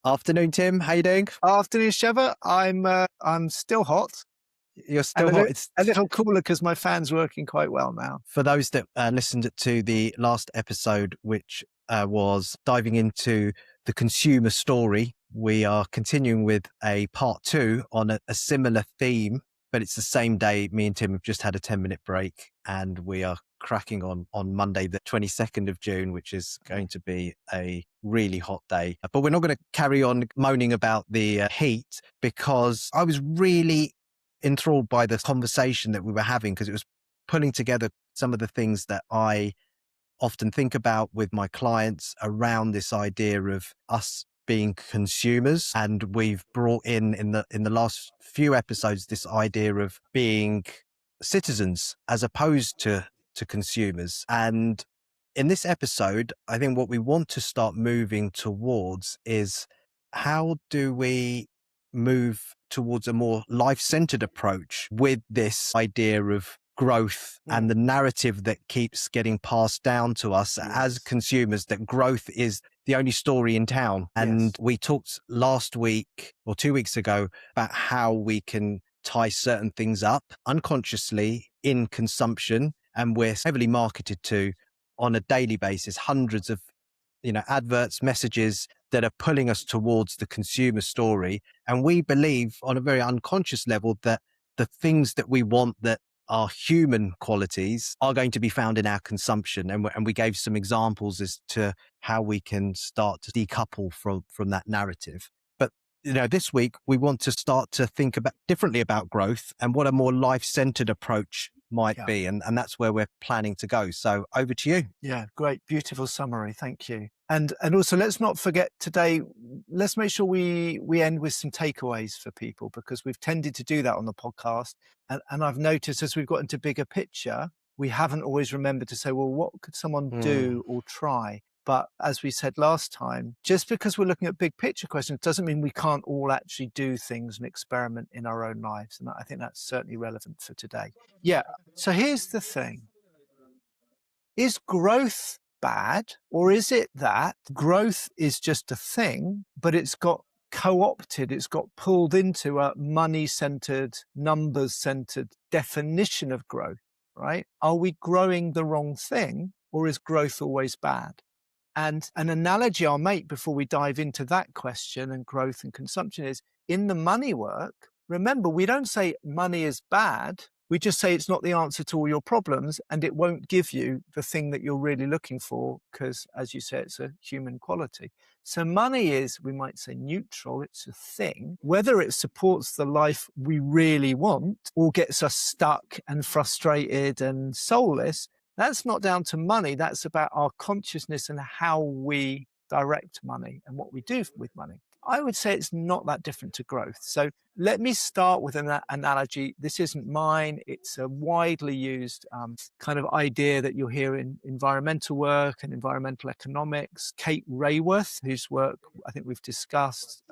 Afternoon, Tim. How you doing? Afternoon, Shabbar. I'm still hot You're and still hot. It's a little cooler because my fan's working quite well now. for those that listened to the last episode, which was diving into the consumer story. We are continuing with a part 2 on a similar theme, but it's the same day. Me and Tim have just had a 10-minute break, and we are cracking on Monday, the 22nd of June, which is going to be a really hot day. But we're not going to carry on moaning about the heat, because I was really enthralled by the conversation that we were having, because it was pulling together some of the things that I often think about with my clients around this idea of us being consumers. And we've brought in the last few episodes this idea of being citizens as opposed to consumers. And in this episode, I think what we want to start moving towards is, how do we move towards a more life-centered approach with this idea of growth and the narrative that keeps getting passed down to us as consumers, that growth is the only story in town. And we talked last week or 2 weeks ago about how we can tie certain things up unconsciously in consumption, and we're heavily marketed to on a daily basis, hundreds of adverts, messages that are pulling us towards the consumer story. And we believe on a very unconscious level that the things that we want that are human qualities are going to be found in our consumption. And we gave some examples as to how we can start to decouple from that narrative. But this week we want to start to think about differently about growth and what a more life-centered approach might be. And that's where we're planning to go. So over to you. Yeah, great. Beautiful summary. Thank you. And also, let's not forget today, let's make sure we end with some takeaways for people, because we've tended to do that on the podcast. And I've noticed as we've got into bigger picture, we haven't always remembered to say, well, what could someone do or try? But as we said last time, just because we're looking at big picture questions doesn't mean we can't all actually do things and experiment in our own lives. And I think that's certainly relevant for today. Yeah. So here's the thing. Is growth bad, or is it that growth is just a thing, but it's got co-opted, it's got pulled into a money-centered, numbers-centered definition of growth, right? Are we growing the wrong thing, or is growth always bad? And an analogy I'll make before we dive into that question and growth and consumption is, in the money work, remember, we don't say money is bad. We just say it's not the answer to all your problems, and it won't give you the thing that you're really looking for, because, as you say, it's a human quality. So money is, we might say, neutral. It's a thing. Whether it supports the life we really want or gets us stuck and frustrated and soulless, that's not down to money. That's about our consciousness and how we direct money and what we do with money. I would say it's not that different to growth. So let me start with an analogy. This isn't mine. It's a widely used kind of idea that you'll hear in environmental work and environmental economics. Kate Raworth, whose work I think we've discussed,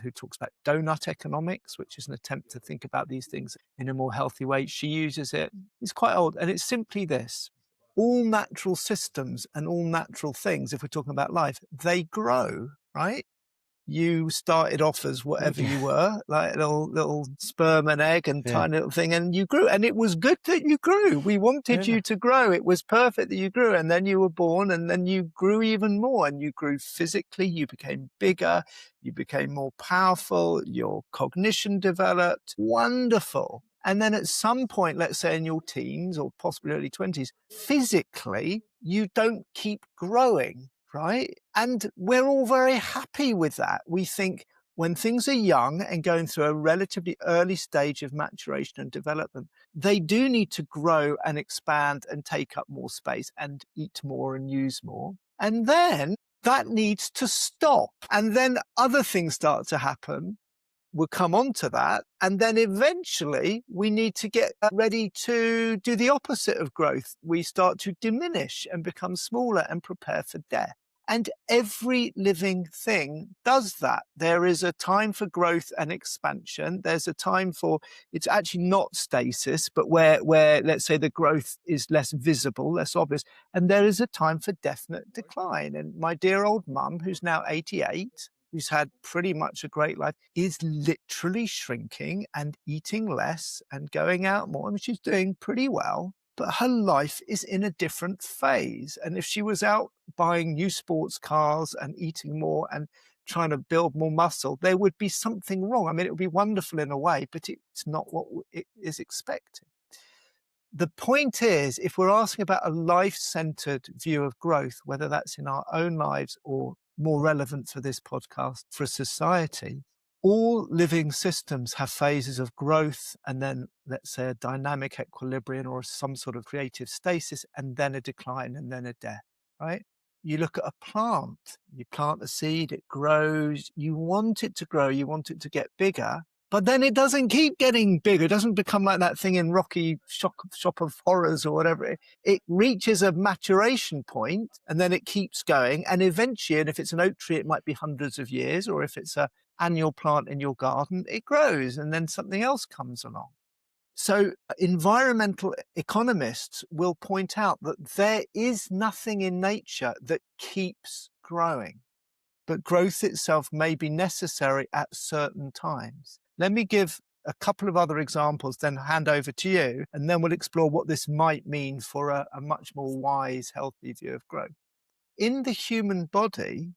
who talks about donut economics, which is an attempt to think about these things in a more healthy way. She uses it. It's quite old, and it's simply this. All natural systems and all natural things, if we're talking about life, they grow, right? You started off as whatever you were, like a little sperm and egg and tiny little thing, and you grew. And it was good that you grew. We wanted you to grow. It was perfect that you grew. And then you were born, and then you grew even more, and you grew physically. You became bigger. You became more powerful. Your cognition developed. Wonderful. And then at some point, let's say in your teens or possibly early 20s, physically, you don't keep growing, right? And we're all very happy with that. We think when things are young and going through a relatively early stage of maturation and development, they do need to grow and expand and take up more space and eat more and use more. And then that needs to stop. And then other things start to happen. We'll come on to that. And then eventually we need to get ready to do the opposite of growth. We start to diminish and become smaller and prepare for death. And every living thing does that. There is a time for growth and expansion. There's a time for, it's actually not stasis, but where let's say the growth is less visible, less obvious. And there is a time for definite decline. And my dear old mum, who's now 88, who's had pretty much a great life, is literally shrinking and eating less and going out more. I mean, she's doing pretty well, but her life is in a different phase. And if she was out buying new sports cars and eating more and trying to build more muscle, there would be something wrong. I mean, it would be wonderful in a way, but it's not what it is expected. The point is, if we're asking about a life-centered view of growth, whether that's in our own lives or more relevant for this podcast, for society, all living systems have phases of growth and then, let's say, a dynamic equilibrium or some sort of creative stasis, and then a decline and then a death, right? You look at a plant, you plant a seed, it grows, you want it to grow, you want it to get bigger, but then it doesn't keep getting bigger. It doesn't become like that thing in Rocky Shop of Horrors or whatever. It reaches a maturation point and then it keeps going. And eventually, and if it's an oak tree, it might be hundreds of years, or if it's an annual plant in your garden, it grows and then something else comes along. So environmental economists will point out that there is nothing in nature that keeps growing, but growth itself may be necessary at certain times. Let me give a couple of other examples, then hand over to you, and then we'll explore what this might mean for a much more wise, healthy view of growth. In the human body,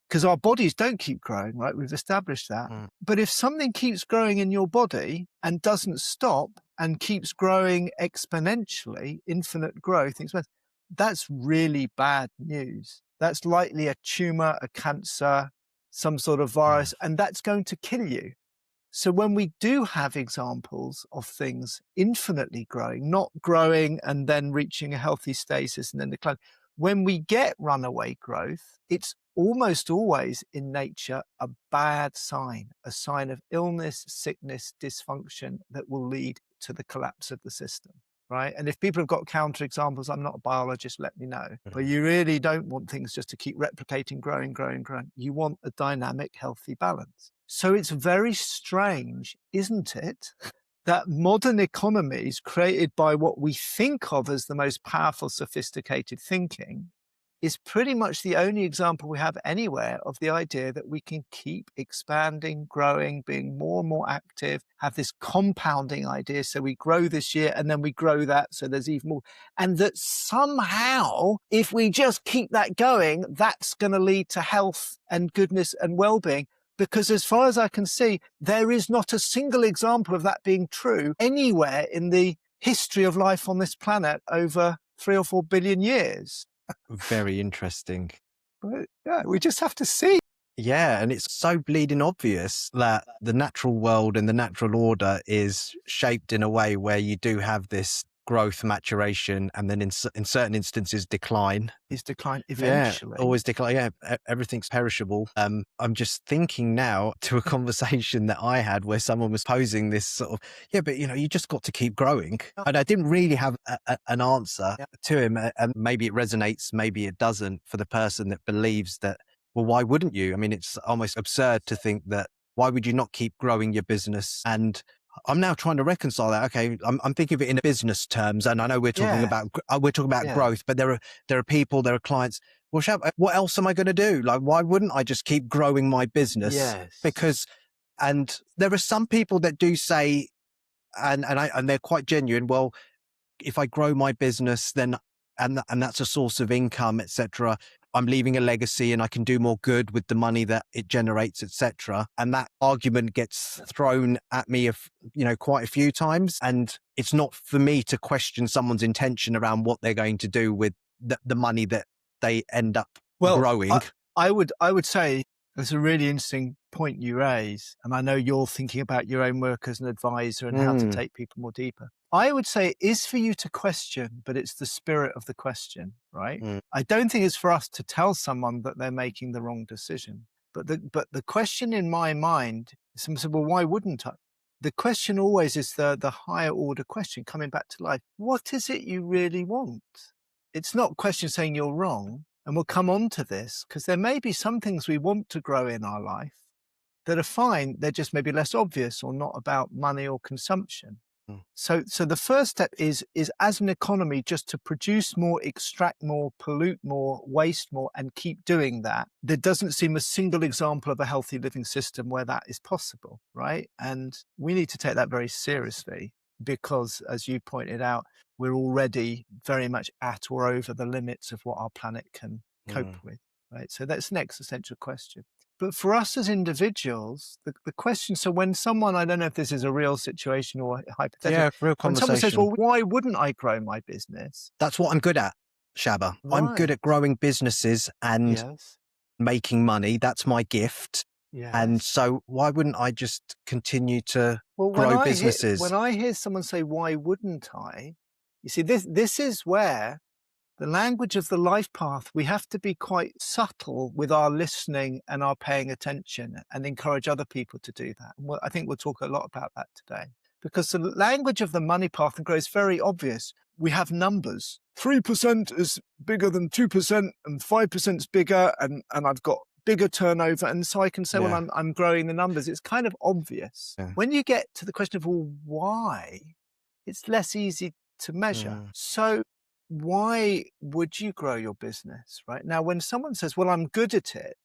because our bodies don't keep growing, right? We've established that. But if something keeps growing in your body and doesn't stop and keeps growing exponentially, infinite growth, that's really bad news. That's likely a tumor, a cancer, some sort of virus, and that's going to kill you. So when we do have examples of things infinitely growing, not growing and then reaching a healthy stasis and then decline, when we get runaway growth, it's almost always in nature a bad sign, a sign of illness, sickness, dysfunction that will lead to the collapse of the system. Right. And if people have got counterexamples, I'm not a biologist, let me know. But you really don't want things just to keep replicating, growing. You want a dynamic, healthy balance. So it's very strange, isn't it, that modern economies created by what we think of as the most powerful, sophisticated thinking is pretty much the only example we have anywhere of the idea that we can keep expanding, growing, being more and more active, have this compounding idea. So we grow this year and then we grow that. So there's even more. And that somehow, if we just keep that going, that's going to lead to health and goodness and well-being. Because as far as I can see, there is not a single example of that being true anywhere in the history of life on this planet over 3 or 4 billion years. Very interesting. But yeah, we just have to see. Yeah, and it's so bleeding obvious that the natural world and the natural order is shaped in a way where you do have this growth, maturation, and then in certain instances decline. Is decline eventually. Yeah, always decline. Yeah, everything's perishable. I'm just thinking now to a conversation that I had where someone was posing this sort of, but you just got to keep growing. And I didn't really have an answer to him. And maybe it resonates, maybe it doesn't, for the person that believes that, well, why wouldn't you? I mean, it's almost absurd to think that, why would you not keep growing your business? And I'm now trying to reconcile that. Okay, I'm thinking of it in business terms, and I know we're talking about growth, but there are people, there are clients. Well, what else am I going to do? Like, why wouldn't I just keep growing my business? Yes. And there are some people that do say, and they're quite genuine. Well, if I grow my business, then and that's a source of income, etc. I'm leaving a legacy and I can do more good with the money that it generates, etc. And that argument gets thrown at me quite a few times. And it's not for me to question someone's intention around what they're going to do with the money that they end up growing. I would say that's a really interesting point you raise. And I know you're thinking about your own work as an advisor and how to take people more deeper. I would say it is for you to question, but it's the spirit of the question, right? I don't think it's for us to tell someone that they're making the wrong decision. But the question in my mind, someone said, well, why wouldn't I? The question always is the higher order question coming back to life. What is it you really want? It's not a question saying you're wrong. And we'll come on to this because there may be some things we want to grow in our life that are fine. They're just maybe less obvious or not about money or consumption. Mm. So the first step is as an economy just to produce more, extract more, pollute more, waste more, and keep doing that. There doesn't seem a single example of a healthy living system where that is possible, right? And we need to take that very seriously because, as you pointed out, we're already very much at or over the limits of what our planet can cope Mm. with, right? So that's an existential question. But for us as individuals, the question, so when someone, I don't know if this is a real situation or hypothetical, Yeah, real when someone says, conversation. well, why wouldn't I grow my business? That's what I'm good at, Shabba. I'm good Right. at growing businesses and Yes. making money. That's my gift. And Yes. so why wouldn't I just continue to Well, grow when businesses? I hear someone say, why wouldn't I? You see, this is where the language of the life path, we have to be quite subtle with our listening and our paying attention and encourage other people to do that. And I think we'll talk a lot about that today because the language of the money path and growth is very obvious. We have numbers. 3% is bigger than 2% and 5% is bigger. And I've got bigger turnover. And so I can say, well, Yeah. I'm growing the numbers. It's kind of obvious. Yeah. When you get to the question of, well, why? It's less easy to measure. Mm. So why would you grow your business, right? Now, when someone says, well, I'm good at it,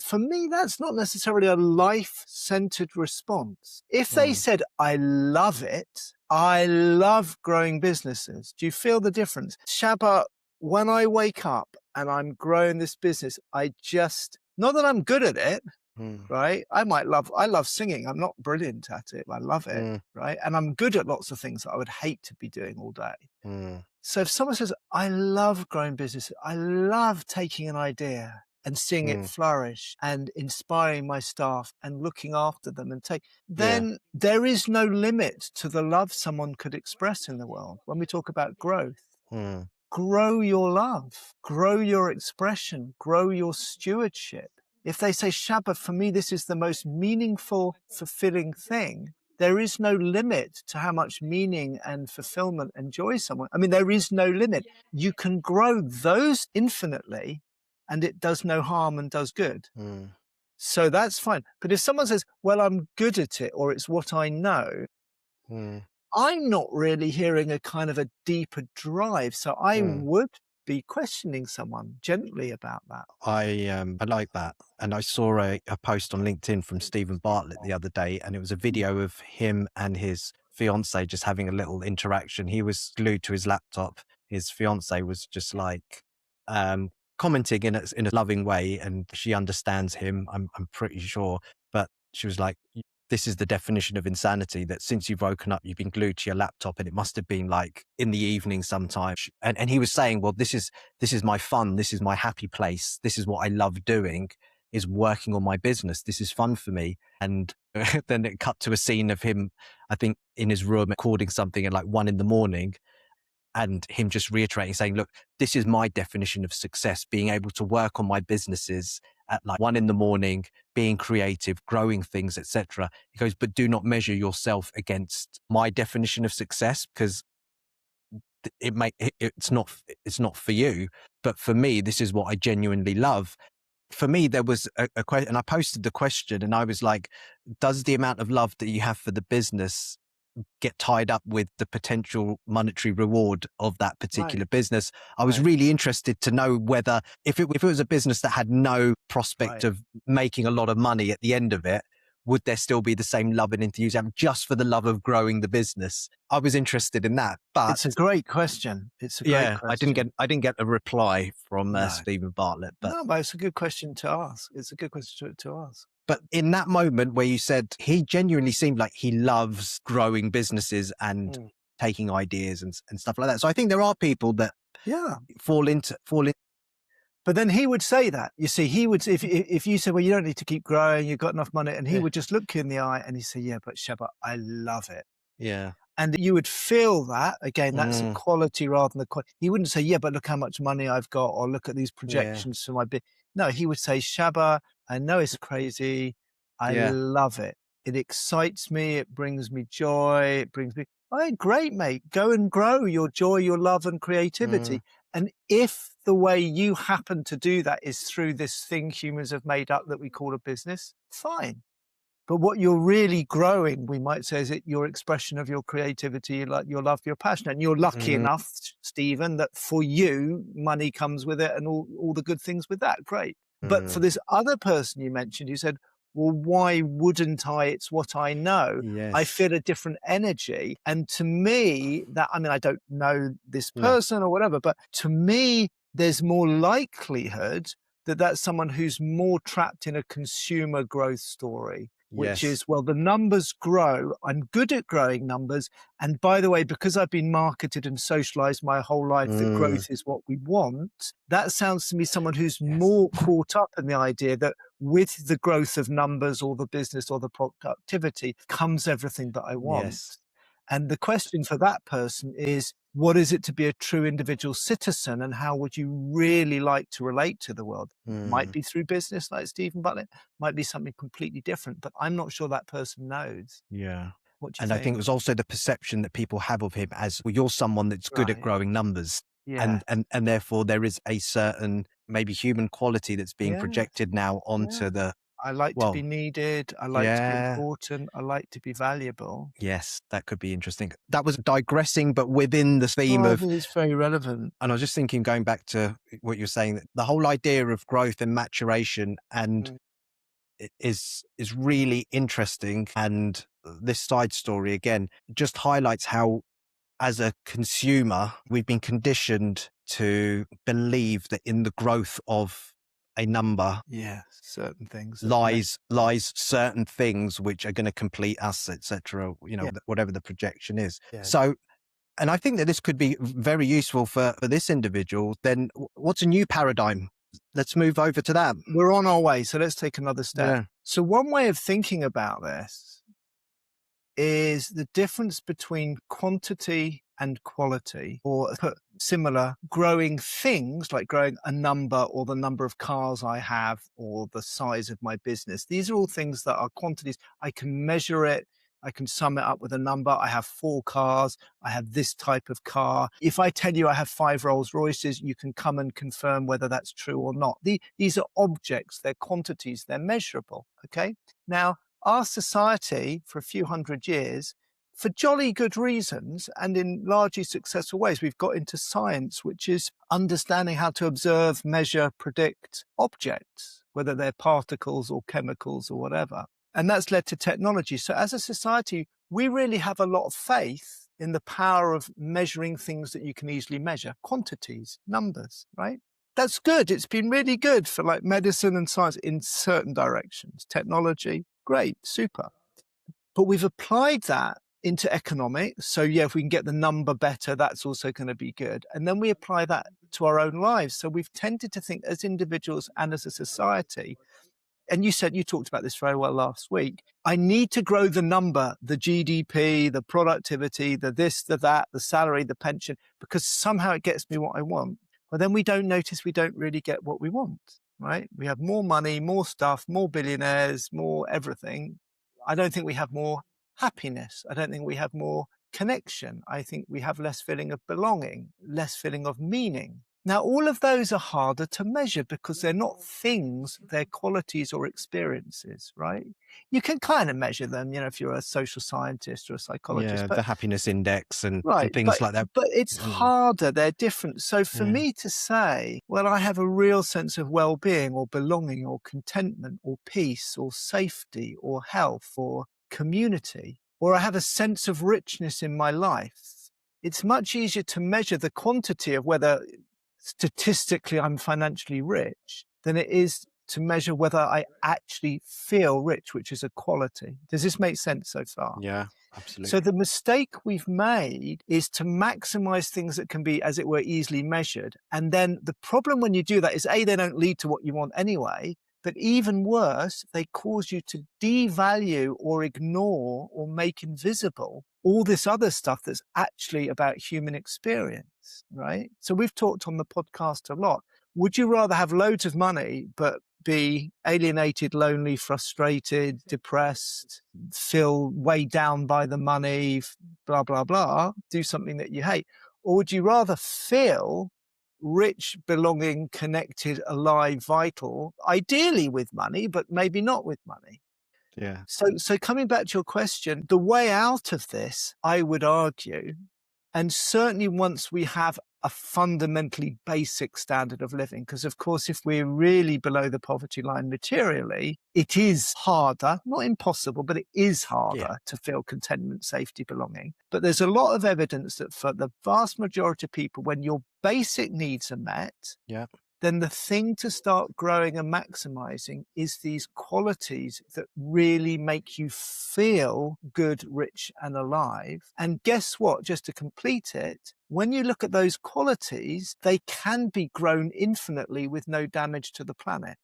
for me, that's not necessarily a life-centered response. If they Mm. said, I love it, I love growing businesses, do you feel the difference? Shabba, when I wake up and I'm growing this business, not that I'm good at it, Mm. right? I love singing. I'm not brilliant at it. I love it, Mm. right? And I'm good at lots of things that I would hate to be doing all day. Mm. So if someone says, I love growing business, I love taking an idea and seeing it Mm. flourish and inspiring my staff and looking after them Yeah. then there is no limit to the love someone could express in the world. When we talk about growth, Mm. grow your love, grow your expression, grow your stewardship. If they say, Shabba, for me, this is the most meaningful, fulfilling thing, there is no limit to how much meaning and fulfillment and joy someone. I mean, there is no limit. You can grow those infinitely and it does no harm and does good. Mm. So that's fine. But if someone says, well, I'm good at it or it's what I know, Mm. I'm not really hearing a kind of a deeper drive. So I Mm. would be questioning someone gently about that. I like that. And I saw a post on LinkedIn from Steven Bartlett the other day, and it was a video of him and his fiance just having a little interaction. He was glued to his laptop. His fiance was just like commenting in a loving way, and she understands him. I'm pretty sure, but she was like, this is the definition of insanity, that since you've woken up, you've been glued to your laptop, and it must have been like in the evening sometime. And he was saying, well, this is my fun. This is my happy place. This is what I love doing, is working on my business. This is fun for me. And then it cut to a scene of him, I think, in his room recording something at like 1 a.m, and him just reiterating, saying, look, this is my definition of success, being able to work on my businesses at like 1 a.m, being creative, growing things, etc. He goes, but do not measure yourself against my definition of success, because it's not for you. But for me, this is what I genuinely love. For me, there was a question, and I posted the question, and I was like, does the amount of love that you have for the business get tied up with the potential monetary reward of that particular Right. business? I was Right. really interested to know whether if it was a business that had no prospect Right. of making a lot of money at the end of it, would there still be the same love and enthusiasm just for the love of growing the business? I was interested in that, but It's a great question. It's a great yeah, question. I didn't get a reply from No. Steven Bartlett, but No, but it's a good question to ask. It's a good question to ask. But in that moment where you said he genuinely seemed like he loves growing businesses and Mm. taking ideas and stuff like that. So I think there are people that Yeah. fall into. But then he would say that. You see, he would, if you said, well, you don't need to keep growing, you've got enough money, and he Yeah. would just look you in the eye and he'd say, yeah, but Shabba, I love it. Yeah. And you would feel that, again, that's a Mm. quality rather than the quality. He wouldn't say, yeah, but look how much money I've got, or look at these Yeah. projections for my bit. No, he would say, Shabba, I know it's crazy. I Yeah. love it. It excites me. It brings me joy. It brings me, oh, great, mate. Go and grow your joy, your love and creativity. Mm. And if the way you happen to do that is through this thing humans have made up that we call a business, fine. But what you're really growing, we might say, is it your expression of your creativity, like your love for your passion. And you're lucky Mm, enough, Stephen, that for you, money comes with it and all the good things with that. Great. But for mm, this other person you mentioned, who said, well, why wouldn't I? It's what I know. I yes. feel a different energy. And to me, that, I mean, I don't know this No. person or whatever, but to me, there's more likelihood that that's someone who's more trapped in a consumer growth story, which Yes. is, well, the numbers grow. I'm good at growing numbers. And by the way, because I've been marketed and socialized my whole life that Mm, growth is what we want, that sounds to me someone who's yes. more caught up in the idea that with the growth of numbers or the business or the productivity comes everything that I want. Yes. And the question for that person is, what is it to be a true individual citizen, and how would you really like to relate to the world? Might Mm, be through business like Stephen Bartlett, might be something completely different, but I'm not sure that person knows. yeah. What do you And I think it think? was also the perception that people have of him as, well, you're someone that's good at Right. growing numbers. Yeah. And therefore there is a certain maybe human quality that's being Yeah. projected now Yeah. onto the, I like to be well, needed. I like to be yeah, important. I like to be valuable. yes, that could be interesting. That was digressing, but within the theme Oh, I of, think it's very relevant. and I was just thinking, going back to what you're saying, that the whole idea of growth and maturation and Mm. is really interesting. And this side story again just highlights how, as a consumer, we've been conditioned to believe that in the growth of a number Yeah, certain things that lies certain things which are going to complete us, etc. yeah, Whatever the projection is. yeah. So, and I think that this could be very useful for this individual. Then, what's a new paradigm? Let's move over to that. We're on our way, so let's take another step. Yeah. So one way of thinking about this is the difference between quantity and quality, or put similar, growing things like growing a number or the number of cars I have or the size of my business. These are all things that are quantities. I can measure it. I can sum it up with a number. I have 4 cars. I have this type of car. If I tell you I have 5 Rolls Royces, you can come and confirm whether that's true or not. These are objects. They're quantities. They're measurable. Okay. Now, our society for a few hundred years, for jolly good reasons and in largely successful ways, we've got into science, which is understanding how to observe, measure, predict objects, whether they're particles or chemicals or whatever. And that's led to technology. So as a society, we really have a lot of faith in the power of measuring things that you can easily measure, quantities, numbers, right? That's good. It's been really good for like medicine and science in certain directions. Technology, great, super. But we've applied that into economics. So yeah, if we can get the number better, that's also going to be good. And then we apply that to our own lives. So we've tended to think as individuals and as a society, and you talked about this very well last week. I need to grow the number, the GDP, the productivity, the this, the that, the salary, the pension, because somehow it gets me what I want. But then we don't notice we don't really get what we want, right? We have more money, more stuff, more billionaires, more everything. I don't think we have more happiness. I don't think we have more connection. I think we have less feeling of belonging, less feeling of meaning. Now, all of those are harder to measure because they're not things, they're qualities or experiences, right? You can kind of measure them, if you're a social scientist or a psychologist, Yeah, but the happiness index and right, things like that. but it's Mm, harder, they're different. So for yeah. me to say, well, I have a real sense of well-being or belonging or contentment or peace or safety or health or community, or I have a sense of richness in my life, it's much easier to measure the quantity of whether statistically I'm financially rich than it is to measure whether I actually feel rich, which is a quality. Does this make sense so far? Yeah, So absolutely. the mistake we've made is to maximize things that can be, as it were, easily measured. And then the problem when you do that is A, they don't lead to what you want anyway. But even worse, they cause you to devalue or ignore or make invisible all this other stuff that's actually about human experience, right? So we've talked on the podcast a lot. Would you rather have loads of money, but be alienated, lonely, frustrated, depressed, feel weighed down by the money, blah, blah, blah, do something that you hate? Or would you rather feel rich, belonging, connected, alive, vital, ideally with money, but maybe not with money? Yeah. So coming back to your question, the way out of this, I would argue, and certainly once we have a fundamentally basic standard of living, because of course, if we're really below the poverty line materially, it is harder, not impossible, but it is Yeah. harder to feel contentment, safety, belonging. But there's a lot of evidence that for the vast majority of people, when your basic needs are met, Yeah. then the thing to start growing and maximizing is these qualities that really make you feel good, rich, and alive. And guess what? Just to complete it, when you look at those qualities, they can be grown infinitely with no damage to the planet.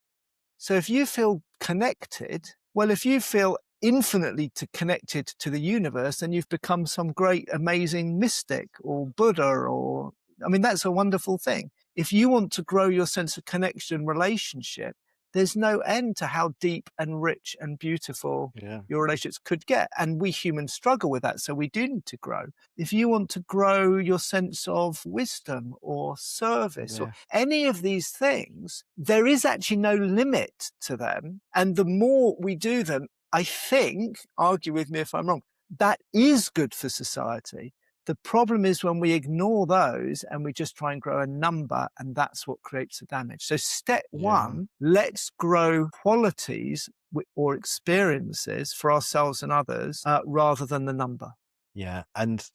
So if you feel connected, well, if you feel infinitely connected to the universe, then you've become some great, amazing mystic or Buddha, or, I mean, that's a wonderful thing. If you want to grow your sense of connection and relationship, there's no end to how deep and rich and beautiful Yeah. your relationships could get. And we humans struggle with that. So we do need to grow. If you want to grow your sense of wisdom or service or Yeah. any of these things, there is actually no limit to them. And the more we do them, I think, argue with me if I'm wrong, that is good for society. The problem is when we ignore those and we just try and grow a number, and that's what creates the damage. So step Yeah. one, let's grow qualities or experiences for ourselves and others rather than the number. Yeah. And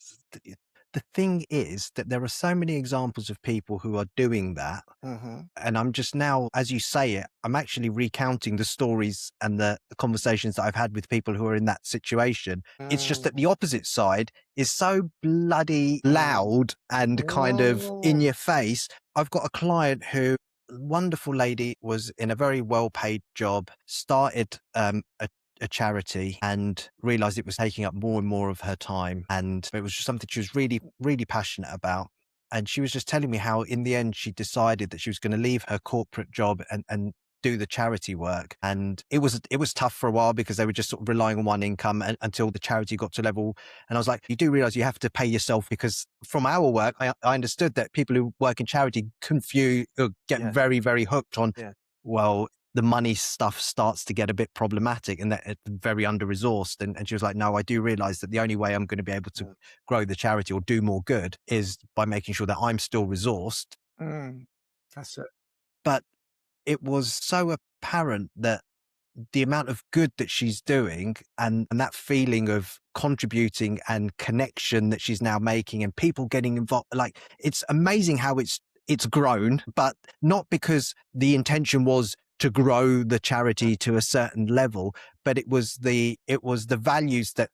the thing is that there are so many examples of people who are doing that. And I'm just now, as you say it, I'm actually recounting the stories and the conversations that I've had with people who are in that situation. It's just that the opposite side is so bloody loud and kind of in your face. I've got a client who, wonderful lady, was in a very well-paid job, started a charity and realized it was taking up more and more of her time. And it was just something she was really, really passionate about. And she was just telling me how in the end she decided that she was going to leave her corporate job and do the charity work. And it was tough for a while because they were just sort of relying on one income until the charity got to level. And I was like, you do realize you have to pay yourself, because from our work, I understood that people who work in charity get very, very hooked on, well, the money stuff starts to get a bit problematic and that it's very under-resourced. And she was like, no, I do realize that the only way I'm going to be able to grow the charity or do more good is by making sure that I'm still resourced. That's it. But it was so apparent that the amount of good that she's doing and that feeling of contributing and connection that she's now making and people getting involved, like, it's amazing how it's grown, but not because the intention was to grow the charity to a certain level, but it was the values that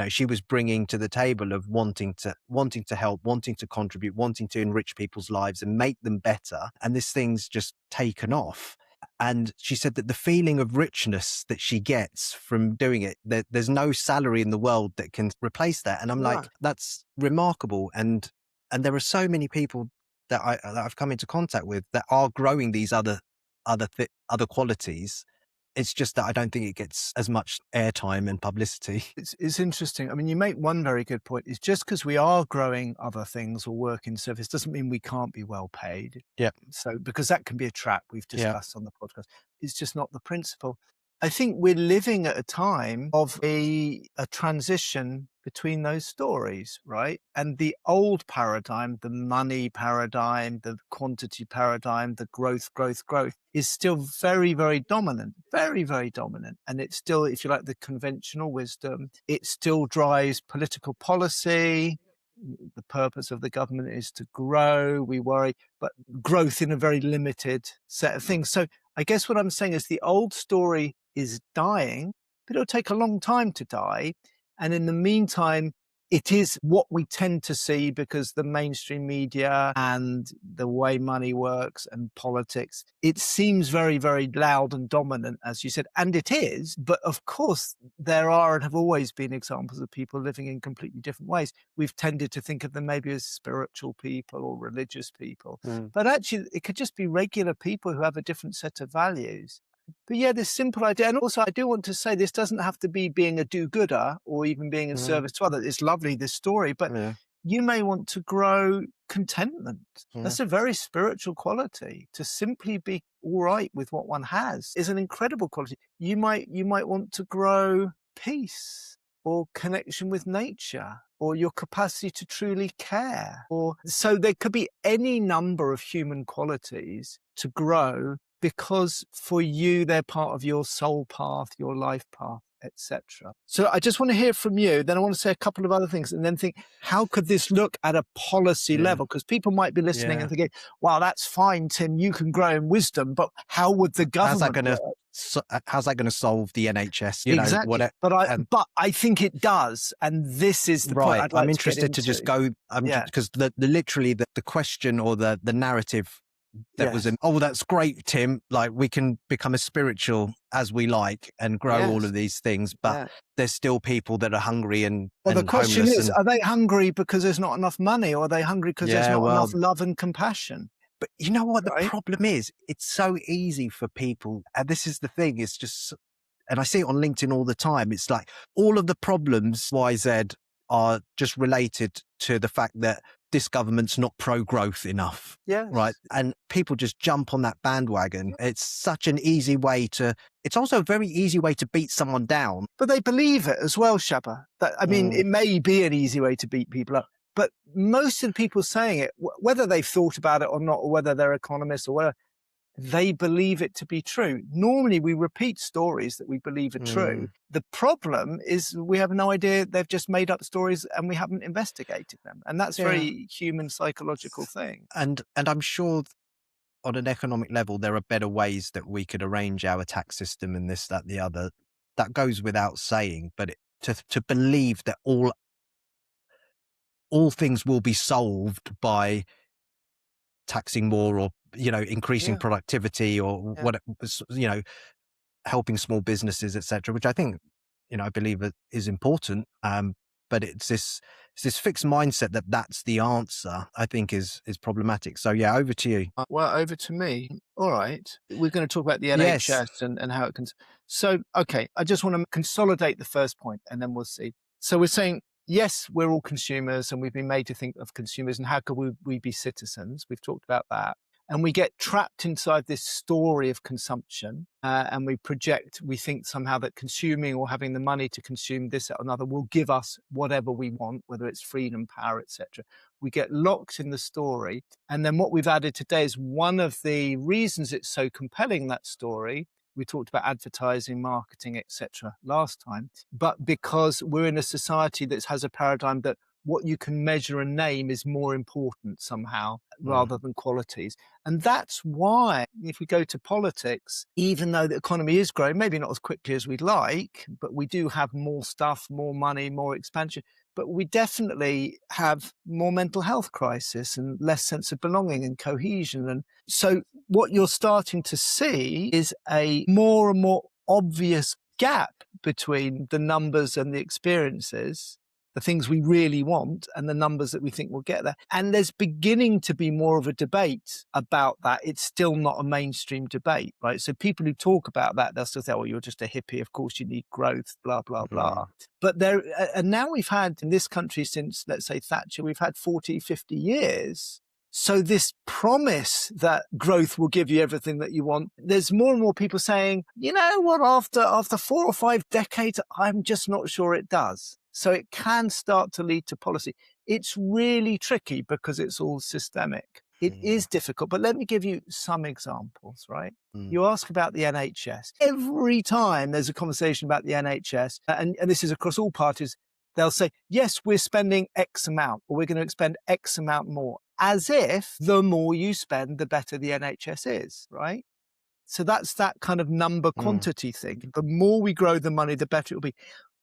she was bringing to the table of wanting to help, wanting to contribute, wanting to enrich people's lives and make them better. And this thing's just taken off. And she said that the feeling of richness that she gets from doing it, there's no salary in the world that can replace that. And I'm like, that's remarkable. And there are so many people that I've come into contact with that are growing these other qualities. It's just that I don't think it gets as much airtime and publicity. It's interesting. I mean, you make one very good point. It's just because we are growing other things or work in service doesn't mean we can't be well paid. Yeah. So, because that can be a trap we've discussed on the podcast. It's just not the principle. I think we're living at a time of a transition between those stories, right? And the old paradigm, the money paradigm, the quantity paradigm, the growth is still very, very dominant, very, very dominant. And it's still, if you like, the conventional wisdom. It still drives political policy. The purpose of the government is to grow, we worry, but growth in a very limited set of things. So I guess what I'm saying is the old story is dying, but it'll take a long time to die. And in the meantime, it is what we tend to see because the mainstream media and the way money works and politics, it seems very, very loud and dominant, as you said, and it is. But of course, there are and have always been examples of people living in completely different ways. We've tended to think of them maybe as spiritual people or religious people, but actually it could just be regular people who have a different set of values. But yeah, this simple idea. And also, I do want to say this doesn't have to be being a do-gooder or even being in service to others. It's lovely, this story, but you may want to grow contentment. That's a very spiritual quality, to simply be all right with what one has is an incredible quality. You might want to grow peace or connection with nature or your capacity to truly care. Or so there could be any number of human qualities to grow because for you, they're part of your soul path, your life path, etc. So I just want to hear from you. Then I want to say a couple of other things and then think, how could this look at a policy level? Because people might be listening and thinking, wow, that's fine, Tim, you can grow in wisdom, but how would the government work? How's that going to solve the NHS? Exactly. But I think it does. And this is the point I'd like I'm to interested get to into. just go, because literally the question or the narrative that was that's great, Tim. Like, we can become as spiritual as we like and grow all of these things, but there's still people that are hungry and the question homeless. is, are they hungry because there's not enough money, or are they hungry because there's not enough love and compassion? But you know what the problem is? It's so easy for people, and this is the thing. It's just, and I see it on LinkedIn all the time. It's like all of the problems YZ are just related to the fact that this government's not pro-growth enough. Yes. Right. And people just jump on that bandwagon. It's such an easy way it's also a very easy way to beat someone down. But they believe it as well, Shabba. It may be an easy way to beat people up, but most of the people saying it, whether they've thought about it or not, or whether they're economists or whatever, they believe it to be true. Normally, we repeat stories that we believe are true. The problem is we have no idea they've just made up stories and we haven't investigated them. And that's a very human psychological thing. And I'm sure on an economic level, there are better ways that we could arrange our tax system and this, that, the other. That goes without saying. But to believe that all things will be solved by taxing more or increasing productivity or what helping small businesses, etc., which I think I believe is important, but it's this fixed mindset that that's the answer, I think is problematic. So over to you. Well, over to me. All right, we're going to talk about the NHS and how it can. So okay, I just want to consolidate the first point and then we'll see. So we're saying, yes, we're all consumers and we've been made to think of consumers and how could we be citizens? We've talked about that. And we get trapped inside this story of consumption and we think somehow that consuming or having the money to consume this or another will give us whatever we want, whether it's freedom, power, etc. We get locked in the story. And then what we've added today is one of the reasons it's so compelling, that story. We talked about advertising, marketing, etc. last time, but because we're in a society that has a paradigm that what you can measure and name is more important somehow rather than qualities. And that's why, if we go to politics, even though the economy is growing, maybe not as quickly as we'd like, but we do have more stuff, more money, more expansion. But we definitely have more mental health crisis and less sense of belonging and cohesion. And so what you're starting to see is a more and more obvious gap between the numbers and the experiences, the things we really want and the numbers that we think will get there. And there's beginning to be more of a debate about that. It's still not a mainstream debate, right? So people who talk about that, they'll still say, well, you're just a hippie. Of course you need growth, blah, blah, blah. But and now we've had in this country since, let's say, Thatcher, we've had 40, 50 years. So this promise that growth will give you everything that you want, there's more and more people saying, you know what, after 4 or 5 decades, I'm just not sure it does. So it can start to lead to policy. It's really tricky because it's all systemic. It is difficult, but let me give you some examples, right? You ask about the NHS. Every time there's a conversation about the NHS, and this is across all parties, they'll say, yes, we're spending X amount, or we're going to expend X amount more, as if the more you spend, the better the NHS is, right? So that's that kind of number quantity thing. The more we grow the money, the better it will be.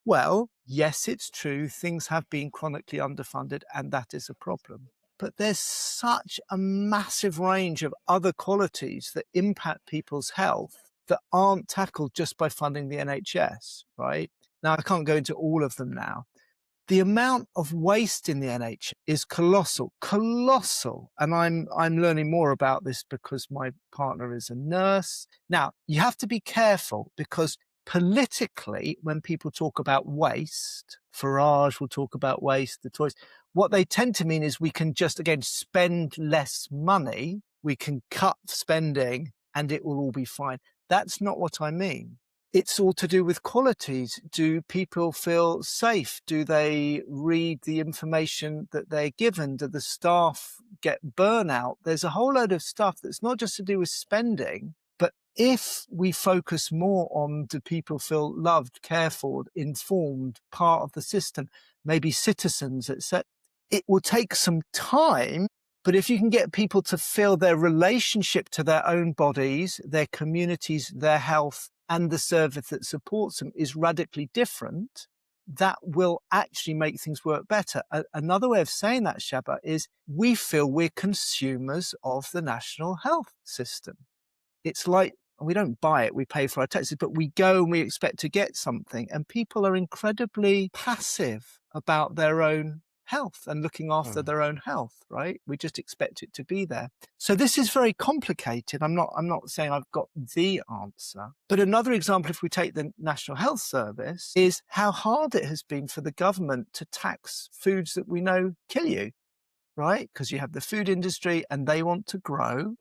Well, yes, it's true. Things have been chronically underfunded, and that is a problem. But there's such a massive range of other qualities that impact people's health that aren't tackled just by funding the NHS, right? Now, I can't go into all of them now. The amount of waste in the NHS is colossal. And I'm learning more about this because my partner is a nurse. Now, you have to be careful because politically, when people talk about waste, Farage will talk about waste, the Tories, what they tend to mean is we can just, again, spend less money. We can cut spending and it will all be fine. That's not what I mean. It's all to do with qualities. Do people feel safe? Do they read the information that they're given? Do the staff get burnout? There's a whole load of stuff that's not just to do with spending, but if we focus more on do people feel loved, cared for, informed, part of the system, maybe citizens, etc., it will take some time. But if you can get people to feel their relationship to their own bodies, their communities, their health, and the service that supports them is radically different, that will actually make things work better. Another way of saying that, Shabba, is we feel we're consumers of the national health system. It's like we don't buy it, we pay for our taxes, but we go and we expect to get something. And people are incredibly passive about their own health and looking after their own health, right? We just expect it to be there. So this is very complicated. I'm not saying I've got the answer. But another example, if we take the National Health Service, is how hard it has been for the government to tax foods that we know kill you, right? Because you have the food industry and they want to grow,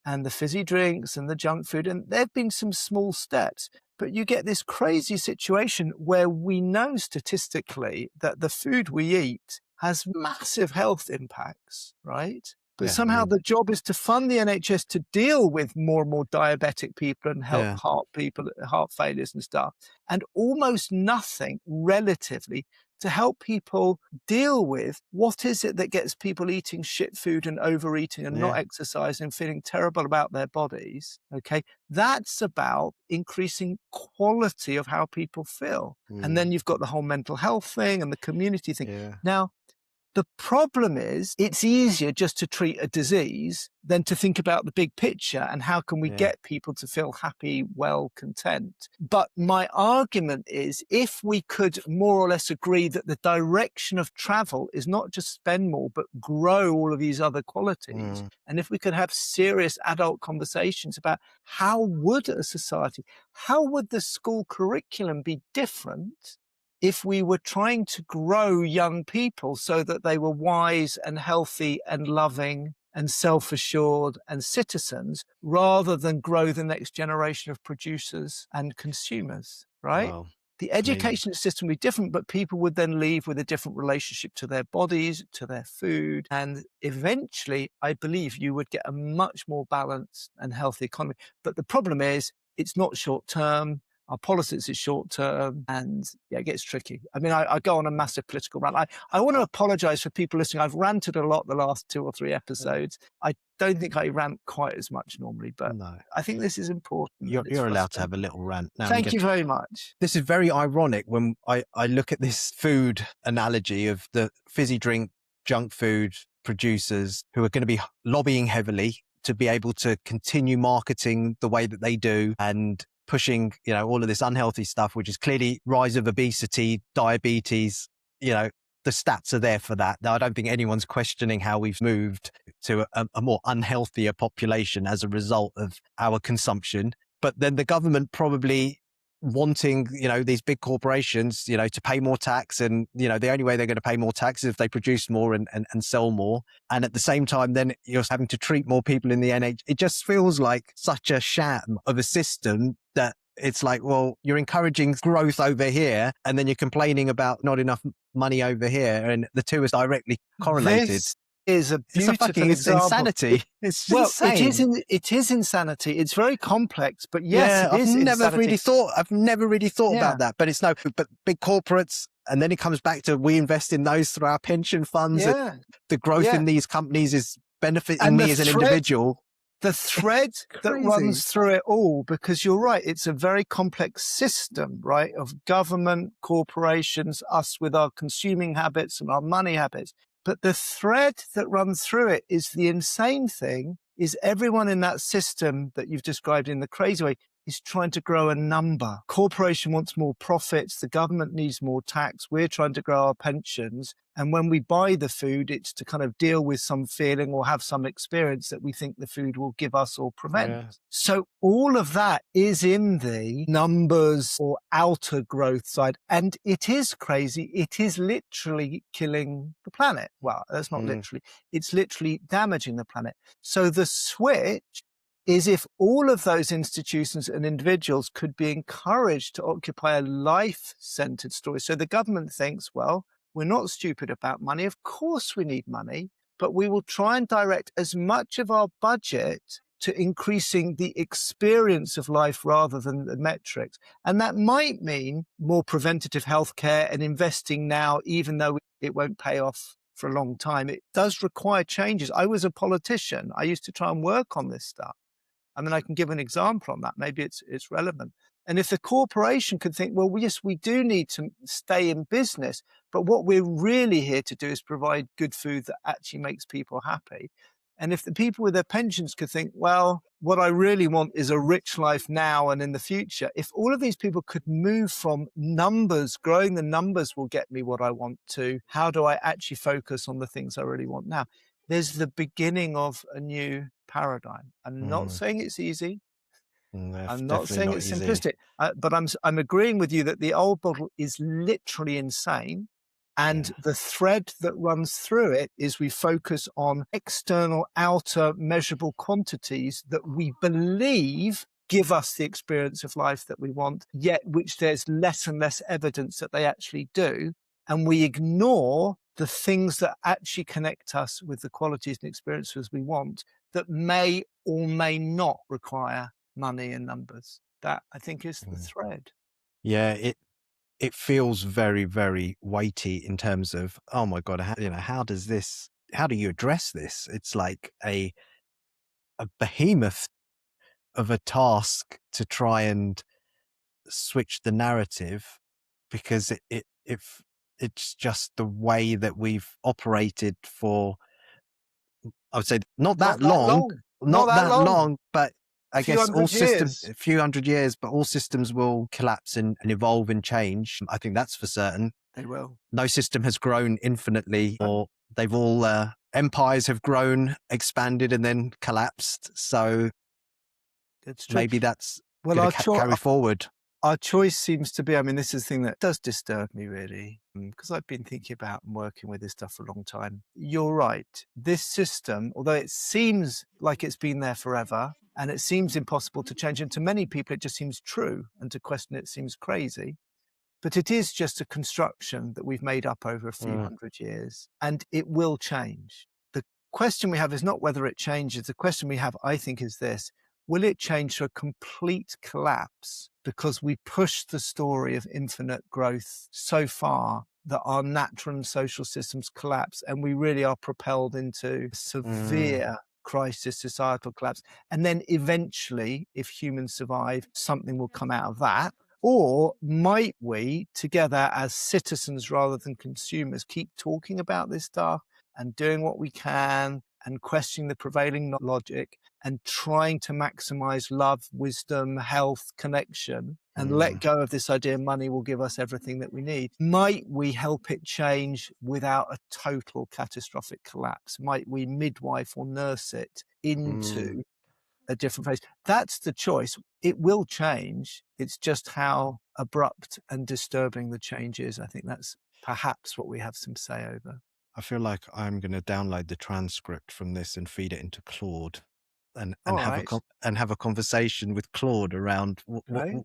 and the fizzy drinks and the junk food. And there have been some small steps. But you get this crazy situation where we know statistically that the food we eat has massive health impacts, right? But somehow the job is to fund the NHS to deal with more and more diabetic people and help heart people, heart failures and stuff, and almost nothing relatively to help people deal with what is it that gets people eating shit food and overeating and not exercising and feeling terrible about their bodies. Okay. That's about increasing quality of how people feel. And then you've got the whole mental health thing and the community thing. Now, the problem is it's easier just to treat a disease than to think about the big picture and how can we get people to feel happy, well, content. But my argument is if we could more or less agree that the direction of travel is not just spend more, but grow all of these other qualities. And if we could have serious adult conversations about how would a society, how would the school curriculum be different if we were trying to grow young people so that they were wise and healthy and loving and self-assured and citizens, rather than grow the next generation of producers and consumers, right? Wow. The education system would be different, but people would then leave with a different relationship to their bodies, to their food. And eventually, I believe you would get a much more balanced and healthy economy. But the problem is, it's not short-term. Our politics is short term, and it gets tricky. I mean, I go on a massive political rant. I want to apologize for people listening. I've ranted a lot the last 2 or 3 episodes. I don't think I rant quite as much normally, but I think this is important. You're allowed to have a little rant now. Thank you very much. This is very ironic when I look at this food analogy of the fizzy drink, junk food producers who are going to be lobbying heavily to be able to continue marketing the way that they do and pushing, all of this unhealthy stuff, which is clearly rise of obesity, diabetes, the stats are there for that. Now, I don't think anyone's questioning how we've moved to a more unhealthier population as a result of our consumption. But then the government probably wanting, these big corporations, to pay more tax. And, the only way they're going to pay more tax is if they produce more and sell more. And at the same time, then you're having to treat more people in the NHS. It just feels like such a sham of a system that it's like, well, you're encouraging growth over here and then you're complaining about not enough money over here. And the two is directly correlated. This is a beautiful it's insanity. It's insane. It is insanity. It's very complex, but yes, it is I've never insanity. really thought about that. But but big corporates, and then it comes back to we invest in those through our pension funds. The growth in these companies is benefiting me as an individual. The thread that runs through it all, because you're right, it's a very complex system, right, of government, corporations, us with our consuming habits and our money habits. But the thread that runs through it is the insane thing is everyone in that system that you've described in the crazy way is trying to grow a number. Corporation wants more profits. The government needs more tax. We're trying to grow our pensions. And when we buy the food, it's to kind of deal with some feeling or have some experience that we think the food will give us or prevent. Yeah. So all of that is in the numbers or outer growth side. And it is crazy. It is literally killing the planet. Well, that's not literally. It's literally damaging the planet. So the switch is if all of those institutions and individuals could be encouraged to occupy a life-centered story. So the government thinks, well, we're not stupid about money. Of course we need money, but we will try and direct as much of our budget to increasing the experience of life rather than the metrics. And that might mean more preventative healthcare and investing now, even though it won't pay off for a long time. It does require changes. I was a politician. I used to try and work on this stuff. I mean, I can give an example on that. Maybe it's relevant. And if the corporation could think, well, yes, we do need to stay in business, but what we're really here to do is provide good food that actually makes people happy. And if the people with their pensions could think, well, what I really want is a rich life now and in the future, if all of these people could move from numbers, growing the numbers will get me what I want to, how do I actually focus on the things I really want now? There's the beginning of a new paradigm. I'm not saying it's easy. I'm not Definitely saying not it's easy. simplistic, but I'm agreeing with you that the old model is literally insane. And the thread that runs through it is we focus on external, outer, measurable quantities that we believe give us the experience of life that we want, yet which there's less and less evidence that they actually do. And we ignore the things that actually connect us with the qualities and experiences we want that may or may not require money and numbers. That, I think, is the thread. Yeah, it feels very, very weighty in terms of, oh my God, how do you address this? It's like a behemoth of a task to try and switch the narrative, because it's just the way that we've operated for, I would say, not Not that that long, long. Not not that that long. long, but A I few guess all hundred systems, years. a few hundred years, but all systems will collapse and evolve and change. I think that's for certain. They will. No system has grown infinitely, or they've all, empires have grown, expanded, and then collapsed. So It's true. maybe that's Well, going to carry forward. our choice seems to be, I mean, this is the thing that does disturb me really, because I've been thinking about and working with this stuff for a long time. You're right. This system, although it seems like it's been there forever and it seems impossible to change, and to many people it just seems true, and to question it seems crazy. But it is just a construction that we've made up over a few hundred years, and it will change. The question we have is not whether it changes. The question we have, I think, is this: will it change to a complete collapse because we pushed the story of infinite growth so far that our natural and social systems collapse, and we really are propelled into severe crisis, societal collapse? And then eventually, if humans survive, something will come out of that. Or might we, together as citizens rather than consumers, keep talking about this stuff and doing what we can and questioning the prevailing logic and trying to maximize love, wisdom, health, connection, and let go of this idea money will give us everything that we need? Might we help it change without a total catastrophic collapse? Might we midwife or nurse it into a different phase? That's the choice. It will change. It's just how abrupt and disturbing the change is. I think that's perhaps what we have some say over. I feel like I'm going to download the transcript from this and feed it into Claude, and All have right. a conversation with Claude around Right.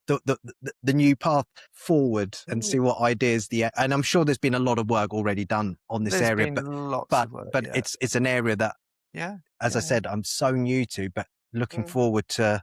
the new path forward, and see what ideas and I'm sure there's been a lot of work already done on this There's area, been lots but of work. but Yeah. it's an area that, Yeah. as I said, I'm so new to, but looking forward to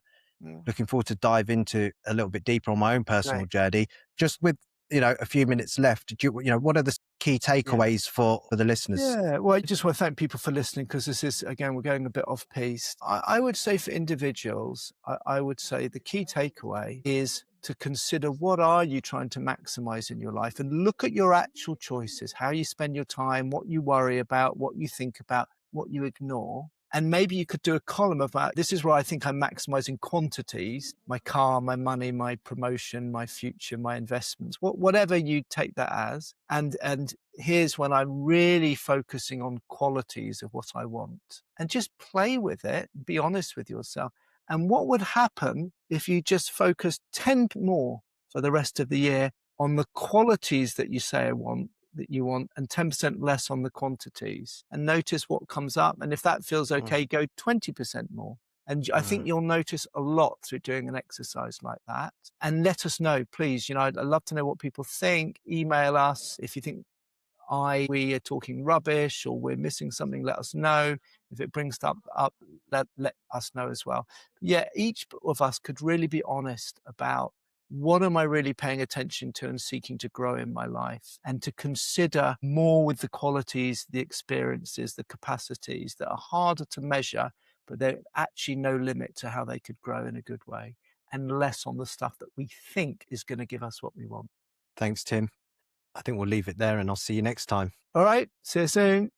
dive into a little bit deeper on my own personal Right. journey. Just with a few minutes left, what are the key takeaways for the listeners? Yeah, well, I just want to thank people for listening, because this is, again, we're going a bit off piece. I would say for individuals, I would say the key takeaway is to consider, what are you trying to maximize in your life, and look at your actual choices, how you spend your time, what you worry about, what you think about, what you ignore. And maybe you could do a column about, this is where I think I'm maximizing quantities: my car, my money, my promotion, my future, my investments, whatever you take that as. And here's when I'm really focusing on qualities of what I want. And just play with it, be honest with yourself. And what would happen if you just focused 10 more for the rest of the year on the qualities that you say that you want, and 10% less on the quantities, and notice what comes up. And if that feels okay, go 20% more. And I think you'll notice a lot through doing an exercise like that. And let us know, please. I'd love to know what people think. Email us if you think we are talking rubbish or we're missing something. Let us know. If it brings stuff up, let us know as well. Yeah, each of us could really be honest about what am I really paying attention to and seeking to grow in my life, and to consider more with the qualities, the experiences, the capacities that are harder to measure, but they're actually no limit to how they could grow in a good way, and less on the stuff that we think is going to give us what we want. Thanks, Tim. I think we'll leave it there and I'll see you next time. All right. See you soon.